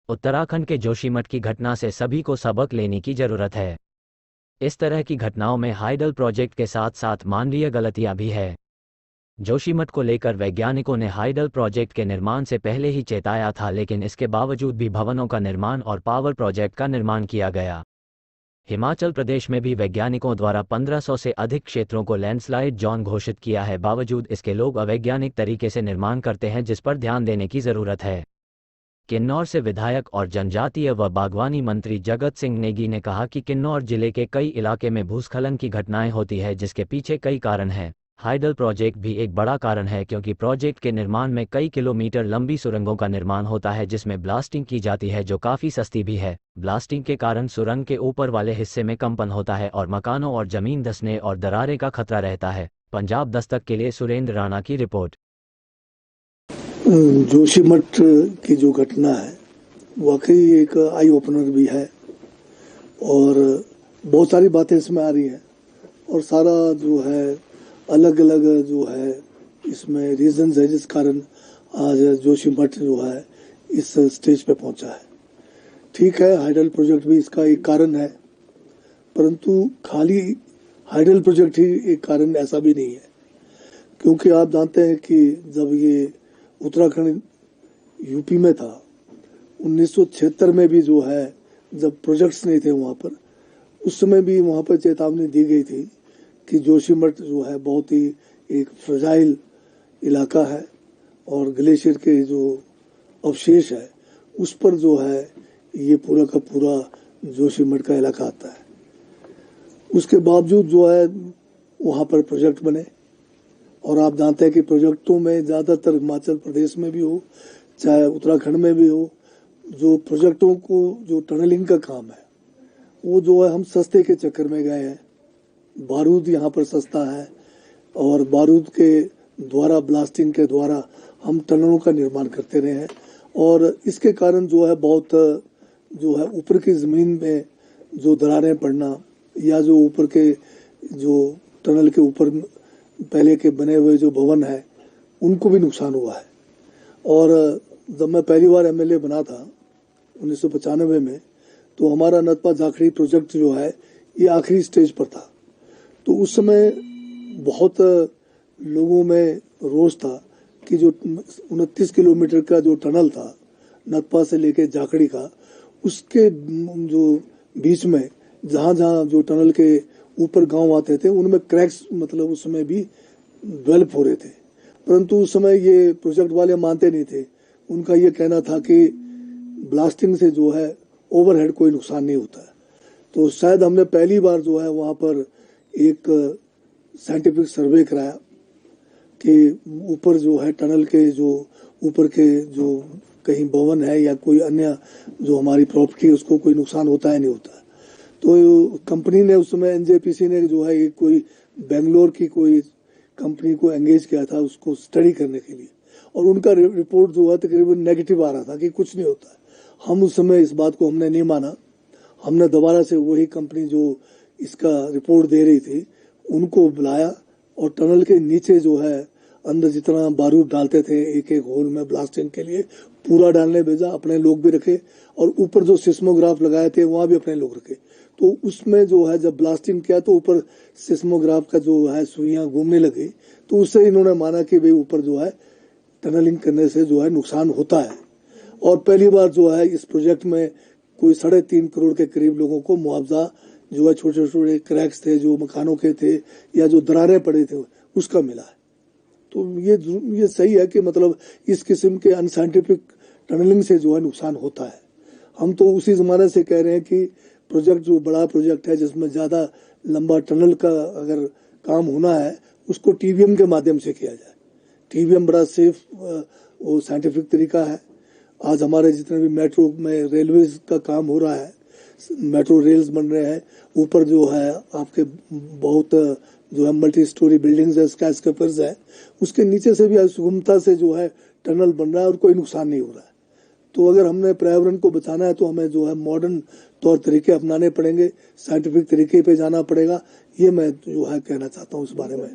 उत्तराखंड के जोशीमठ की घटना से सभी को सबक लेने की जरूरत है। इस तरह की घटनाओं में हाइडल प्रोजेक्ट के साथ साथ मानवीय गलतियां भी है। जोशीमठ को लेकर वैज्ञानिकों ने हाइडल प्रोजेक्ट के निर्माण से पहले ही चेताया था, लेकिन इसके बावजूद भी भवनों का निर्माण और पावर प्रोजेक्ट का निर्माण किया गया। हिमाचल प्रदेश में भी वैज्ञानिकों द्वारा 1500 से अधिक क्षेत्रों को लैंडस्लाइड जोन घोषित किया है। बावजूद इसके लोग अवैज्ञानिक तरीके से निर्माण करते हैं, जिस पर ध्यान देने की जरूरत है। किन्नौर से विधायक और जनजातीय व बागवानी मंत्री जगत सिंह नेगी ने कहा कि किन्नौर जिले के कई इलाके में भूस्खलन की घटनाएं होती है, जिसके पीछे कई कारण हैं। हाइडल प्रोजेक्ट भी एक बड़ा कारण है, क्योंकि प्रोजेक्ट के निर्माण में कई किलोमीटर लंबी सुरंगों का निर्माण होता है, जिसमें ब्लास्टिंग की जाती है, जो काफ़ी सस्ती भी है। ब्लास्टिंग के कारण सुरंग के ऊपर वाले हिस्से में कंपन होता है और मकानों और जमीन धंसने और दरारें का खतरा रहता है। पंजाब दस्तक के लिए सुरेंद्र राणा की रिपोर्ट। जोशीमठ की जो घटना है वाकई एक आई ओपनर भी है और बहुत सारी बातें इसमें आ रही हैं और सारा जो है अलग अलग जो है इसमें रीजंस है जिस कारण आज जोशीमठ जो है इस स्टेज पे पहुंचा है। ठीक है, हाइडल प्रोजेक्ट भी इसका एक कारण है, परंतु खाली हाइडल प्रोजेक्ट ही एक कारण ऐसा भी नहीं है, क्योंकि आप जानते हैं कि जब ये उत्तराखंड यूपी में था 1976 में भी जो है जब प्रोजेक्ट्स नहीं थे वहाँ पर, उस समय भी वहाँ पर चेतावनी दी गई थी कि जोशीमठ जो है बहुत ही एक फ्रजाइल इलाका है और ग्लेशियर के जो अवशेष है उस पर जो है ये पूरा का पूरा जोशीमठ का इलाका आता है। उसके बावजूद जो है वहाँ पर प्रोजेक्ट बने और आप जानते हैं कि प्रोजेक्टों में ज़्यादातर हिमाचल प्रदेश में भी हो चाहे उत्तराखंड में भी हो, जो प्रोजेक्टों को जो टनलिंग का काम है वो जो है हम सस्ते के चक्कर में गए हैं। बारूद यहाँ पर सस्ता है और बारूद के द्वारा ब्लास्टिंग के द्वारा हम टनलों का निर्माण करते रहे हैं और इसके कारण जो है बहुत जो है ऊपर की ज़मीन में जो दरारें पड़ना या जो ऊपर के जो टनल के ऊपर पहले के बने हुए जो भवन है उनको भी नुकसान हुआ है। और जब मैं पहली बार एमएलए बना था 1995 में, तो हमारा नतपा जाखड़ी प्रोजेक्ट जो है ये आखिरी स्टेज पर था। तो उस समय बहुत लोगों में रोष था कि जो 29 किलोमीटर का जो टनल था नतपा से लेके जाखड़ी का, उसके जो बीच में जहाँ जहाँ जो टनल के ऊपर गांव आते थे उनमें क्रैक्स मतलब उस समय भी डेवलप हो रहे थे, परंतु उस समय ये प्रोजेक्ट वाले मानते नहीं थे। उनका ये कहना था कि ब्लास्टिंग से जो है ओवरहेड कोई नुकसान नहीं होता है। तो शायद हमने पहली बार जो है वहाँ पर एक साइंटिफिक सर्वे कराया कि ऊपर जो है टनल के जो ऊपर के जो कहीं भवन है या कोई अन्य जो हमारी प्रॉपर्टी है उसको कोई नुकसान होता है नहीं होता है। तो कंपनी ने उस समय एनजेपीसी ने जो है कोई बेंगलोर की कोई कंपनी को एंगेज किया था उसको स्टडी करने के लिए, और उनका रिपोर्ट जो है तकरीबन नेगेटिव आ रहा था कि कुछ नहीं होता है। हम उस समय इस बात को हमने नहीं माना, हमने दोबारा से वही कंपनी जो इसका रिपोर्ट दे रही थी उनको बुलाया और टनल के नीचे जो है अंदर जितना बारूद डालते थे एक एक होल में ब्लास्टिंग के लिए पूरा डालने भेजा, अपने लोग भी रखे और ऊपर जो सिस्मोग्राफ लगाए थे वहाँ भी अपने लोग रखे। तो उसमें जो है जब ब्लास्टिंग किया तो ऊपर सिस्मोग्राफ का जो है सुइयां घूमने लगी, तो उससे इन्होंने माना कि भाई ऊपर जो है टनलिंग करने से जो है नुकसान होता है। और पहली बार जो है इस प्रोजेक्ट में कोई 3.5 करोड़ के करीब लोगों को मुआवजा जो है छोटे छोटे क्रैक्स थे जो मकानों के थे या जो दरारें पड़े थे उसका मिला है। तो ये सही है कि मतलब इस किस्म के अनसाइंटिफिक टनलिंग से जो है नुकसान होता है। हम तो उसी ज़माने से कह रहे हैं कि प्रोजेक्ट जो बड़ा प्रोजेक्ट है जिसमें ज़्यादा लंबा टनल का अगर काम होना है उसको टीबीएम के माध्यम से किया जाए। टीबीएम बड़ा सेफ वो साइंटिफिक तरीका है। आज हमारे जितने भी मेट्रो में रेलवे का काम हो रहा है, मेट्रो रेल्स बन रहे हैं, ऊपर जो है आपके बहुत जो है मल्टी स्टोरी बिल्डिंग्स है, स्काईस्क्रेपर्स है, उसके नीचे से भी सुगमता से जो है टनल बन रहा है और कोई नुकसान नहीं हो रहा है। तो अगर हमने पर्यावरण को बचाना है तो हमें जो है मॉडर्न तौर तरीके अपनाने पड़ेंगे, साइंटिफिक तरीके पे जाना पड़ेगा। ये मैं जो है कहना चाहता हूँ इस बारे में।